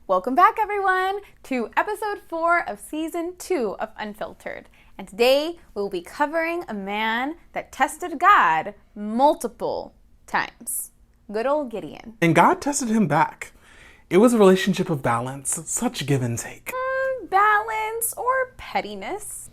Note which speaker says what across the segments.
Speaker 1: Welcome back, everyone, to episode 4 of season 2 of Unfiltered. And today we'll be covering a man that tested God multiple times. Good old Gideon.
Speaker 2: And God tested him back. It was a relationship of balance, such give and take.
Speaker 1: Balance or pettiness.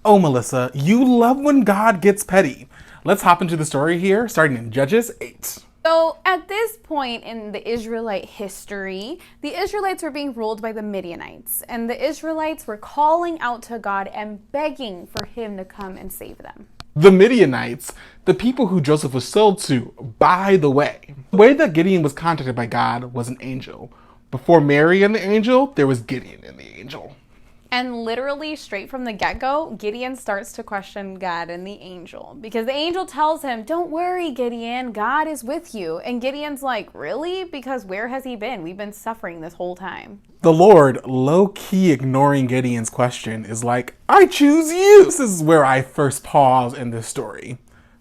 Speaker 2: Oh, Melissa, you love when God gets petty. Let's hop into the story here, starting in Judges 8.
Speaker 1: So at this point in the Israelite history, the Israelites were being ruled by the Midianites, and the Israelites were calling out to God and begging for him to come and save them.
Speaker 2: The Midianites, the people who Joseph was sold to, by the way. The way that Gideon was contacted by God was an angel. Before Mary and the angel, there was Gideon and the angel.
Speaker 1: And literally straight from the get-go, Gideon starts to question God and the angel. Because the angel tells him, "Don't worry, Gideon, God is with you." And Gideon's like, "Really? Because where has he been? We've been suffering this whole time."
Speaker 2: The Lord, low-key ignoring Gideon's question, is like, "I choose you." This is where I first pause in this story.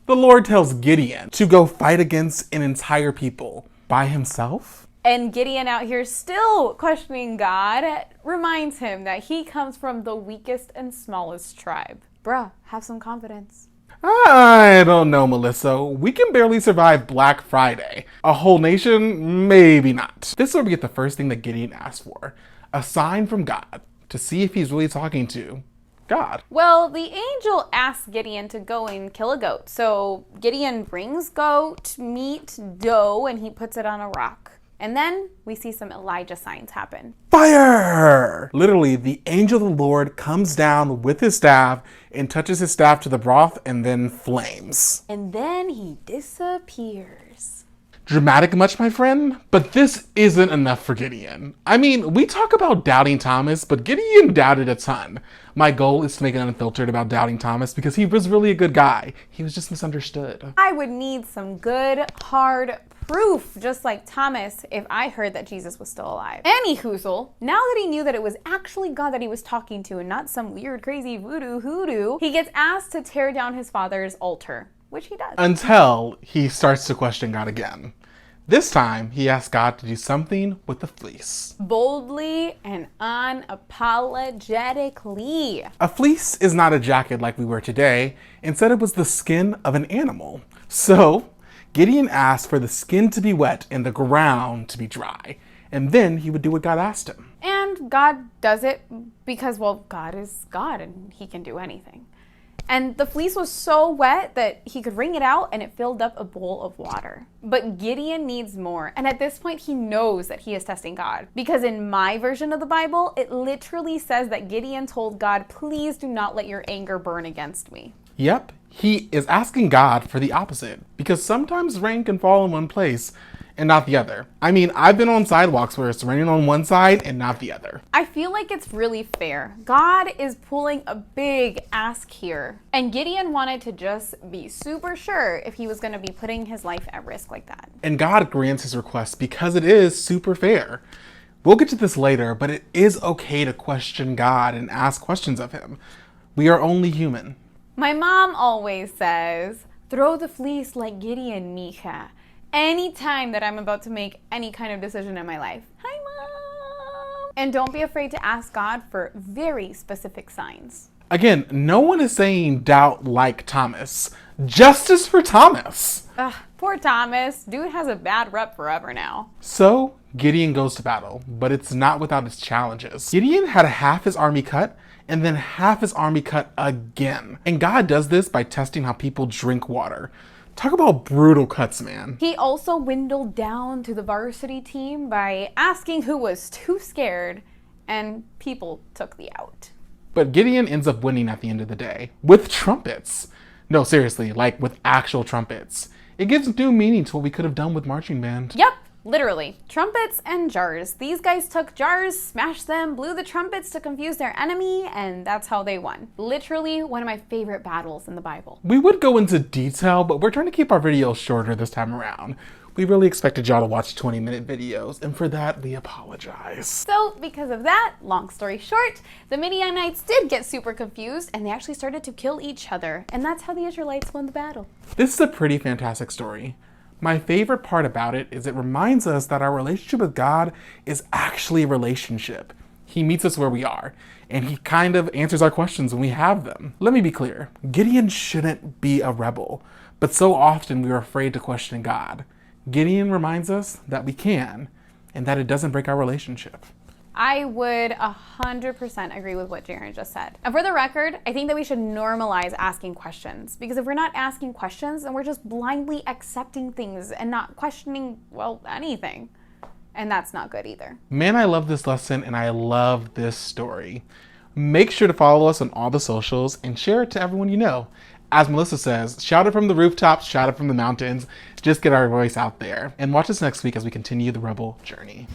Speaker 2: The Lord tells Gideon to go fight against an entire people by himself.
Speaker 1: And Gideon out here still questioning God reminds him that he comes from the weakest and smallest tribe. Bruh, have some confidence.
Speaker 2: I don't know, Melissa. We can barely survive Black Friday. A whole nation? Maybe not. This is where we get the first thing that Gideon asked for. A sign from God to see if he's really talking to God.
Speaker 1: Well, the angel asks Gideon to go and kill a goat. So Gideon brings goat, meat, dough, and he puts it on a rock. And then we see some Elijah signs happen.
Speaker 2: Fire! Literally, the angel of the Lord comes down with his staff and touches his staff to the broth and then flames.
Speaker 1: And then he disappears.
Speaker 2: Dramatic much, my friend? But this isn't enough for Gideon. I mean, we talk about doubting Thomas, but Gideon doubted a ton. My goal is to make it unfiltered about doubting Thomas because he was really a good guy. He was just misunderstood.
Speaker 1: I would need some good, hard proof, just like Thomas, if I heard that Jesus was still alive. Anyhoozle, now that he knew that it was actually God that he was talking to and not some weird, crazy voodoo hoodoo, he gets asked to tear down his father's altar, which he does.
Speaker 2: Until he starts to question God again. This time, he asks God to do something with the fleece.
Speaker 1: Boldly and unapologetically.
Speaker 2: A fleece is not a jacket like we wear today. Instead, it was the skin of an animal. So, Gideon asked for the skin to be wet and the ground to be dry. And then he would do what God asked him.
Speaker 1: And God does it because, well, God is God and he can do anything. And the fleece was so wet that he could wring it out and it filled up a bowl of water. But Gideon needs more. And at this point, he knows that he is testing God. Because in my version of the Bible, it literally says that Gideon told God, "Please do not let your anger burn against me."
Speaker 2: Yep, he is asking God for the opposite. Because sometimes rain can fall in one place and not the other. I mean, I've been on sidewalks where it's raining on one side and not the other.
Speaker 1: I feel like it's really fair. God is pulling a big ask here. And Gideon wanted to just be super sure if he was going to be putting his life at risk like that.
Speaker 2: And God grants his request because it is super fair. We'll get to this later, but it is okay to question God and ask questions of him. We are only human.
Speaker 1: My mom always says, "Throw the fleece like Gideon, mija." Anytime that I'm about to make any kind of decision in my life. Hi, Mom! And don't be afraid to ask God for very specific signs.
Speaker 2: Again, no one is saying doubt like Thomas. Justice for Thomas.
Speaker 1: Ugh, poor Thomas. Dude has a bad rep forever now.
Speaker 2: So, Gideon goes to battle, but it's not without its challenges. Gideon had half his army cut, and then half his army cut again. And God does this by testing how people drink water. Talk about brutal cuts, man.
Speaker 1: He also dwindled down to the varsity team by asking who was too scared, and people took the out.
Speaker 2: But Gideon ends up winning at the end of the day. With trumpets. No, seriously, like with actual trumpets. It gives new meaning to what we could have done with marching band.
Speaker 1: Yep. Literally, trumpets and jars. These guys took jars, smashed them, blew the trumpets to confuse their enemy, and that's how they won. Literally one of my favorite battles in the Bible.
Speaker 2: We would go into detail, but we're trying to keep our videos shorter this time around. We really expected y'all to watch 20-minute videos, and for that, we apologize.
Speaker 1: So, because of that, long story short, the Midianites did get super confused, and they actually started to kill each other, and that's how the Israelites won the battle.
Speaker 2: This is a pretty fantastic story. My favorite part about it is it reminds us that our relationship with God is actually a relationship. He meets us where we are, and he kind of answers our questions when we have them. Let me be clear, Gideon shouldn't be a rebel, but so often we are afraid to question God. Gideon reminds us that we can, and that it doesn't break our relationship.
Speaker 1: I would 100% agree with what Jaren just said. And for the record, I think that we should normalize asking questions, because if we're not asking questions, then we're just blindly accepting things and not questioning, well, anything. And that's not good either.
Speaker 2: Man, I love this lesson and I love this story. Make sure to follow us on all the socials and share it to everyone you know. As Melissa says, shout it from the rooftops, shout it from the mountains. Just get our voice out there. And watch us next week as we continue the Rebel journey.